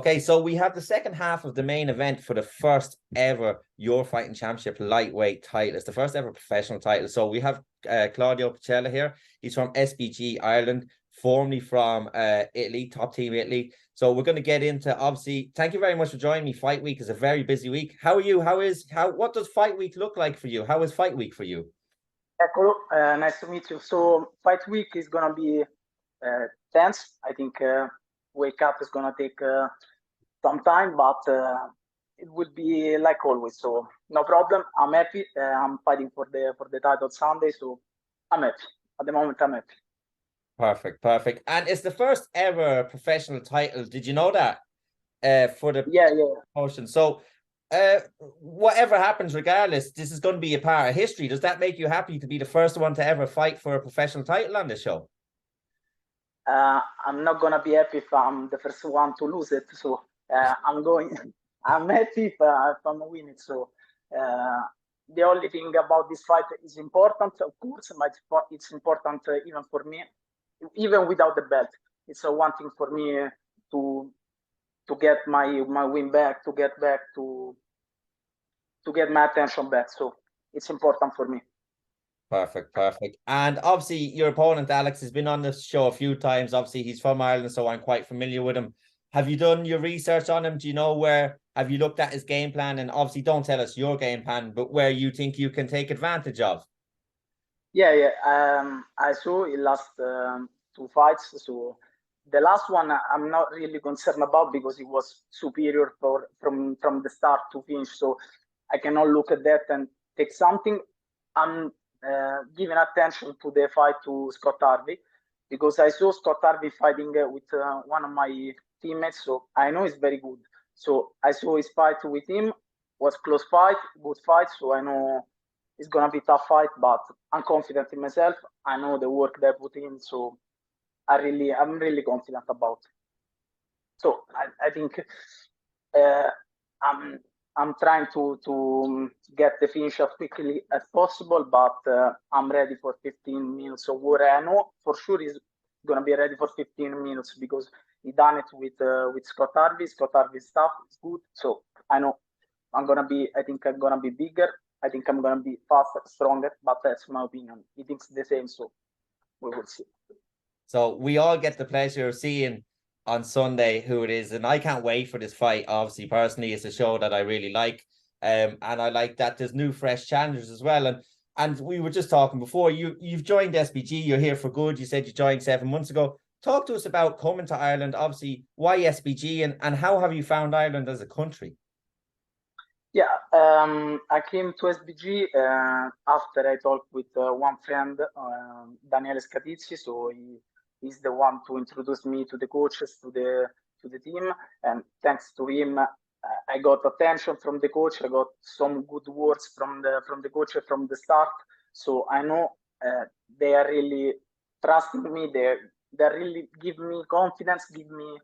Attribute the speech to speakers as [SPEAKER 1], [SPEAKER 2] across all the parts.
[SPEAKER 1] Okay, so we have the second half of the main event for the first ever Your Fighting Championship lightweight title. It's the first ever professional title. So we have Claudio Pacella here. He's from SBG Ireland, formerly from Italy, top team Italy. So we're going to get into, obviously, thank you very much for joining me. Fight week is a very busy week. How are you? What does fight week look like for you? How is fight week for you?
[SPEAKER 2] Echo, nice to meet you. So fight week is going to be tense. I think wake up is going to take some time, but it will be like always. So no problem. I'm happy. I'm fighting for the title Sunday, so I'm happy. At the moment, I'm happy.
[SPEAKER 1] Perfect. And it's the first ever professional title. Did you know that? For the promotion. So whatever happens, regardless, this is going to be a part of history. Does that make you happy to be the first one to ever fight for a professional title on this show?
[SPEAKER 2] I'm not gonna be happy if I'm the first one to lose it. So I'm happy if I'm winning. So the only thing about this fight is important, of course, but it's important even for me, even without the belt. It's one thing for me to get my win back, to get my attention back. So it's important for me.
[SPEAKER 1] Perfect. And obviously your opponent, Alex, has been on this show a few times. Obviously he's from Ireland, so I'm quite familiar with him. Have you done your research on him? Do you know have you looked at his game plan? And obviously don't tell us your game plan, but where you think you can take advantage of.
[SPEAKER 2] Yeah. I saw his last 2 fights. So the last one I'm not really concerned about because he was superior from the start to finish. So I cannot look at that and take something. I'm giving attention to the fight to Scott Harvey because I saw Scott Harvey fighting with one of my teammates, so I know he's very good. So I saw his fight with him, was close fight, good fight, so I know it's gonna be a tough fight, but I'm confident in myself. I know the work that I put in, so I'm really confident about it. So I think I'm trying to get the finish as quickly as possible, but I'm ready for 15 minutes of war. I know for sure he's gonna be ready for 15 minutes because he done it with Scott Harvey. Scott Harvey's stuff is good, so I know I think I'm gonna be bigger. I think I'm gonna be faster, stronger, but that's my opinion. He thinks the same, so we will see.
[SPEAKER 1] So we all get the pleasure of seeing on Sunday who it is, and I can't wait for this fight. Obviously, personally, it's a show that I really like, and I like that there's new fresh challengers as well. And we were just talking before, you've joined SBG, you're here for good. You said you joined 7 months ago. Talk to us about coming to Ireland. Obviously, why SBG, and how have you found Ireland as a country?
[SPEAKER 2] Yeah, I came to SBG after I talked with one friend, Daniele Scatizzi. So he's the one to introduce me to the coaches, to the team, and thanks to him, I got attention from the coach. I got some good words from the coach from the start. So I know they are really trusting me. They really give me confidence, give me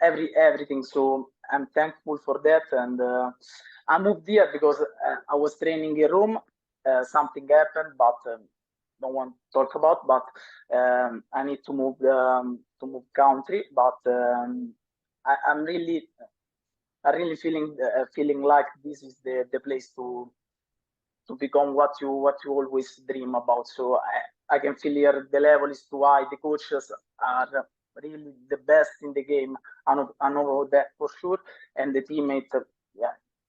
[SPEAKER 2] everything. So I'm thankful for that. And I moved here because I was training in Rome. Something happened, but don't want to talk about. But I need to move country. But I'm really feeling like this is the place to become what you always dream about. So I can feel here the level is too high. The coaches are really the best in the game. I know that for sure. And the teammates,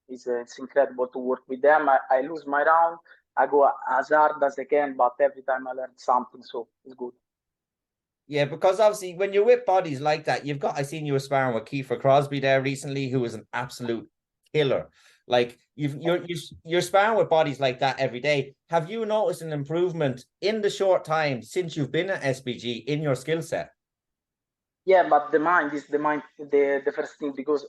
[SPEAKER 2] it's incredible to work with them. I lose my round. I go as hard as I can, but every time I learn something, so it's good.
[SPEAKER 1] Yeah, because obviously when you're with bodies like that, I seen you were sparring with Kiefer Crosby there recently, who was an absolute killer. Like you're sparring with bodies like that every day. Have you noticed an improvement in the short time since you've been at SBG in your skill set?
[SPEAKER 2] Yeah, but the mind is the first thing, because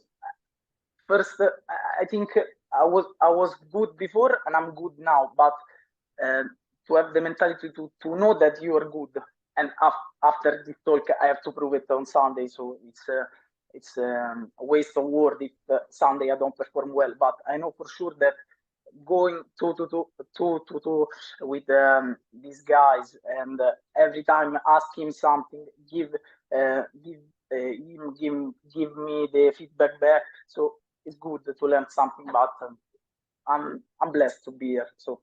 [SPEAKER 2] first I think I was good before and I'm good now, but to have the mentality to know that you are good, and after the talk I have to prove it on Sunday. So it's a waste of word if Sunday I don't perform well. But I know for sure that going to with these guys, and every time ask him something, give him give me the feedback back. So it's good to learn something. But I'm blessed to be here. So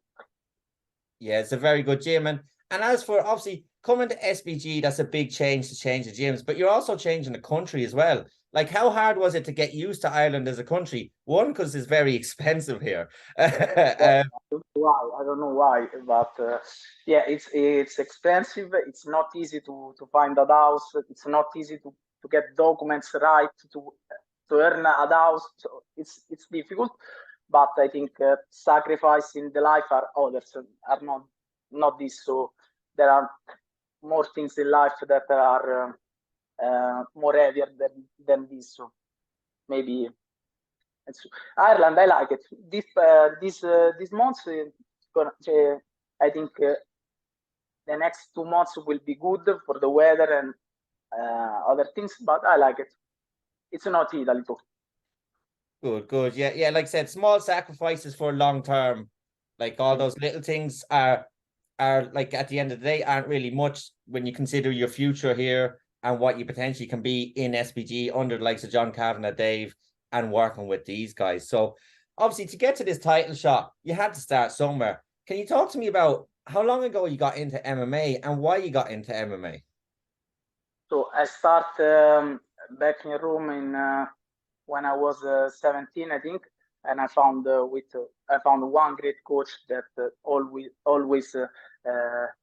[SPEAKER 1] yeah, it's a very good gym. And as for obviously coming to SBG, that's a big change to change the gyms, but you're also changing the country as well. Like, how hard was it to get used to Ireland as a country? One, because it's very expensive here.
[SPEAKER 2] I don't know why, but yeah, it's expensive. It's not easy to find a house. It's not easy to get documents right to earn a house. So it's difficult. But I think sacrifice in the life are others, are not this. So there are more things in life that are more heavier than this. So maybe it's Ireland. I like it. This month, I think the next 2 months will be good for the weather and other things. But I like it. It's not Italy too.
[SPEAKER 1] Good. Yeah. Like I said, small sacrifices for long term. Like all those little things are like at the end of the day aren't really much when you consider your future here and what you potentially can be in SBG under the likes of John Kavanagh, Dave, and working with these guys. So obviously to get to this title shot, you had to start somewhere. Can you talk to me about how long ago you got into MMA and why you got into MMA?
[SPEAKER 2] So I start back in Rome in when I was 17, I think, and I found one great coach that always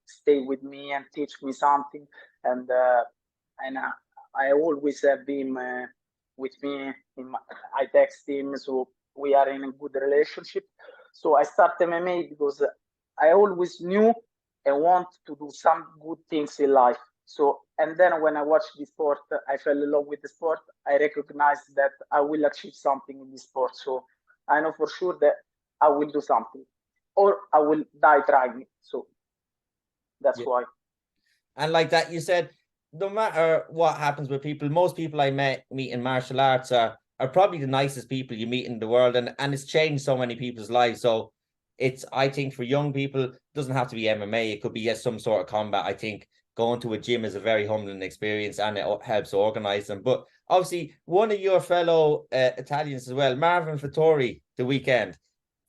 [SPEAKER 2] stay with me and teach me something, and I always have him with me. I text him, so we are in a good relationship. So I start MMA because I always knew I want to do some good things in life. So, and then when I watched the sport, I fell in love with the sport. I recognized that I will achieve something in this sport. So I know for sure that I will do something or I will die trying. So that's why.
[SPEAKER 1] And like that, you said, no matter what happens with people, most people I meet in martial arts are probably the nicest people you meet in the world. And it's changed so many people's lives. So it's, I think for young people, it doesn't have to be MMA. It could be some sort of combat. I think going to a gym is a very humbling experience and it helps organize them. But obviously, one of your fellow Italians as well, Marvin Vittori, the weekend.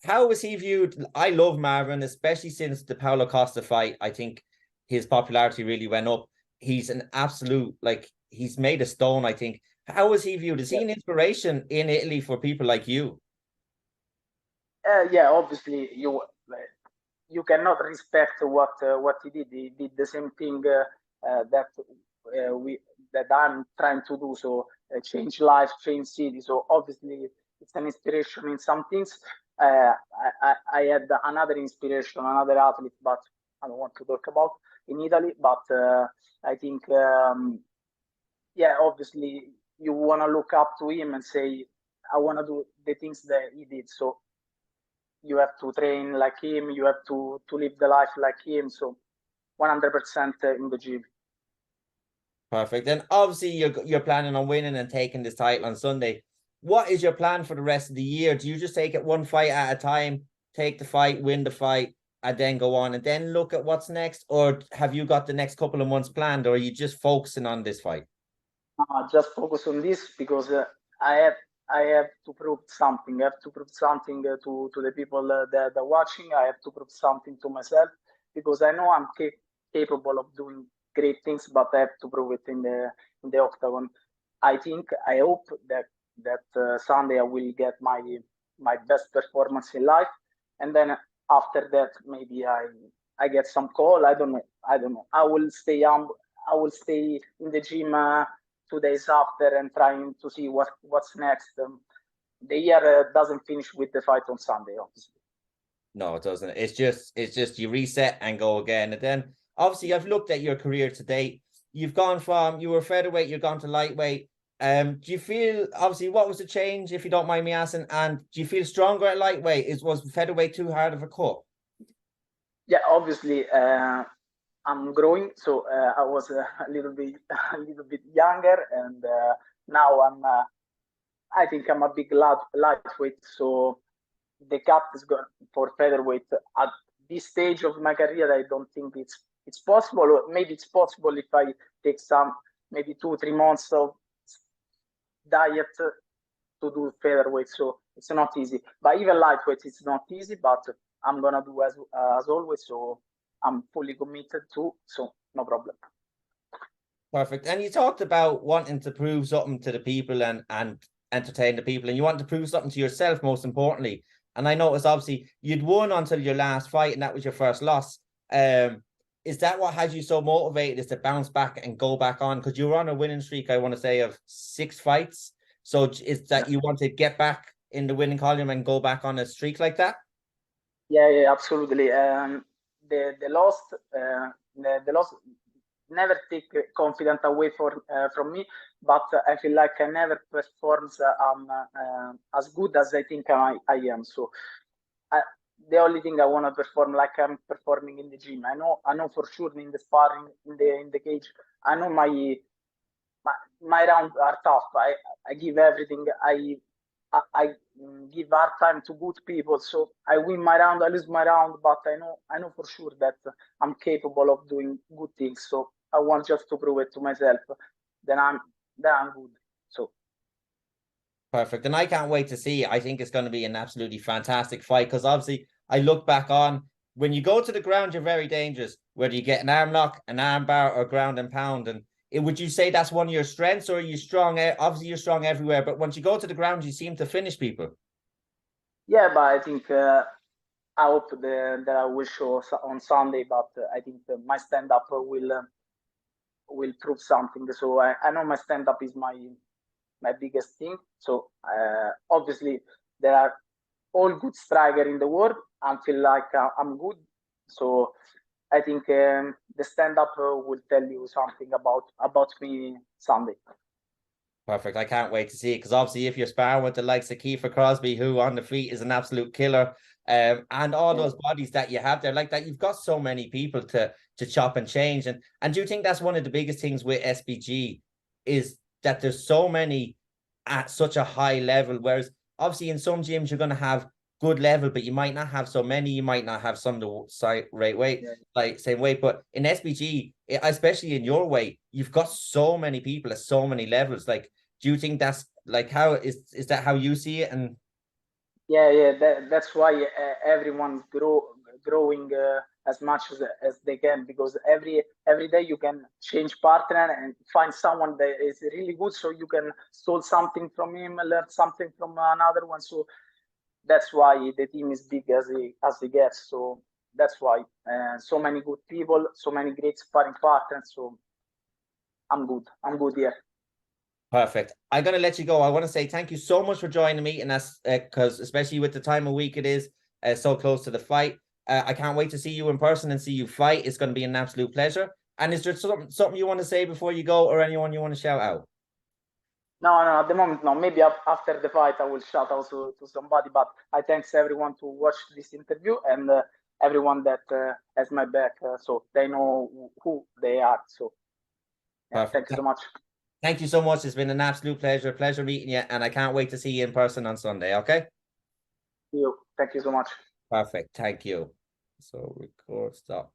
[SPEAKER 1] How was he viewed? I love Marvin, especially since the Paulo Costa fight. I think his popularity really went up. He's an absolute, like, he's made a stone, I think. How was he viewed? Is he an inspiration in Italy for people like you?
[SPEAKER 2] Yeah, obviously you cannot respect what he did. He did the same thing that I'm trying to do. So change life, change city. So obviously it's an inspiration in some things. I had another inspiration, another athlete, but I don't want to talk about in Italy. But I think yeah, obviously you want to look up to him and say, I want to do the things that he did. So you have to train like him, you have to live the life like him. So 100% in the gym.
[SPEAKER 1] Perfect. And obviously you're planning on winning and taking this title on Sunday. What is your plan for the rest of the year? Do you just take it one fight at a time, take the fight, win the fight, and then go on and then look at what's next? Or have you got the next couple of months planned, or are you just focusing on this fight?
[SPEAKER 2] Just focus on this because I have to prove something. I have to prove something to the people that are watching. I have to prove something to myself because I know I'm capable of doing great things, but I have to prove it in the octagon. I hope that Sunday I will get my best performance in life, and then after that maybe I get some call. I don't know. I will stay I will stay in the gym 2 days after and trying to see what's next. The year doesn't finish with the fight on Sunday, obviously.
[SPEAKER 1] No, it doesn't. It's just you reset and go again. And then obviously I've looked at your career to date. You've gone from, you were featherweight, you've gone to lightweight. Do you feel, obviously, what was the change, if you don't mind me asking? And do you feel stronger at lightweight? Was featherweight too hard of a cut?
[SPEAKER 2] Yeah, obviously, I'm growing, so I was a little bit younger, and now I think I'm a big lightweight. So the cut is going for featherweight at this stage of my career. I don't think it's possible. Or maybe it's possible if I take some maybe 2-3 months of diet to do featherweight, so it's not easy. But even lightweight, it's not easy, but I'm gonna do as always, so I'm fully committed to, so no problem.
[SPEAKER 1] Perfect. And you talked about wanting to prove something to the people and entertain the people, and you want to prove something to yourself, most importantly. And I noticed, obviously, you'd won until your last fight, and that was your first loss. Is that what has you so motivated, is to bounce back and go back on? Because you were on a winning streak, I want to say, of 6 fights. So is that you want to get back in the winning column and go back on a streak like that?
[SPEAKER 2] Yeah, absolutely. The loss never take confidence away from me, but I feel like I never performs as good as I think I am. So the only thing I want to perform like I'm performing in the gym. I know for sure in the sparring, in the cage, I know my rounds are tough. I give everything. I give hard time to good people, so I win my round, I lose my round, but I know for sure that I'm capable of doing good things. So I want just to prove it to myself. Then I'm good. So
[SPEAKER 1] perfect. And I can't wait to see. I think it's going to be an absolutely fantastic fight, because obviously I look back on, when you go to the ground, you're very dangerous, whether you get an arm lock, an arm bar, or ground and pound. And would you say that's one of your strengths, or are you strong? Obviously, you're strong everywhere, but once you go to the ground, you seem to finish people.
[SPEAKER 2] yeah, but I think I hope that I will show on Sunday. But I think my stand up will prove something. So I know my stand up is my biggest thing. So obviously there are all good striker in the world. I feel like I'm good. So I think the stand up will tell you something about me Sunday.
[SPEAKER 1] Perfect. I can't wait to see it, because obviously if you're sparring with the likes of Kiefer Crosby, who on the feet is an absolute killer, and all those bodies that you have there, like that, you've got so many people to chop and change. And do you think that's one of the biggest things with SBG, is that there's so many at such a high level, whereas obviously in some gyms you're going to have good level, but you might not have so many, you might not have some the right weight, like same weight. But in SBG, especially in your weight, you've got so many people at so many levels. Like, do you think that's like, how is that how you see it? And
[SPEAKER 2] yeah, that's why everyone's growing as much as they can, because every day you can change partner and find someone that is really good, so you can steal something from him, learn something from another one. So that's why the team is big as it gets. So that's why so many good people, so many great sparring partners. So I'm good here.
[SPEAKER 1] perfect. I'm going to let you go. I want to say thank you so much for joining me, and that's because especially with the time of week it is, so close to the fight. I can't wait to see you in person and see you fight. It's going to be an absolute pleasure. And is there something you want to say before you go, or anyone you want to shout out?
[SPEAKER 2] No, at the moment, no. Maybe after the fight, I will shout out to somebody. But I thanks everyone to watch this interview, and everyone that has my back, so they know who they are. So yeah, thank you so much.
[SPEAKER 1] Thank you so much. It's been an absolute pleasure. Pleasure meeting you, and I can't wait to see you in person on Sunday. Okay.
[SPEAKER 2] Thank you so much.
[SPEAKER 1] Perfect. Thank you. So record stop.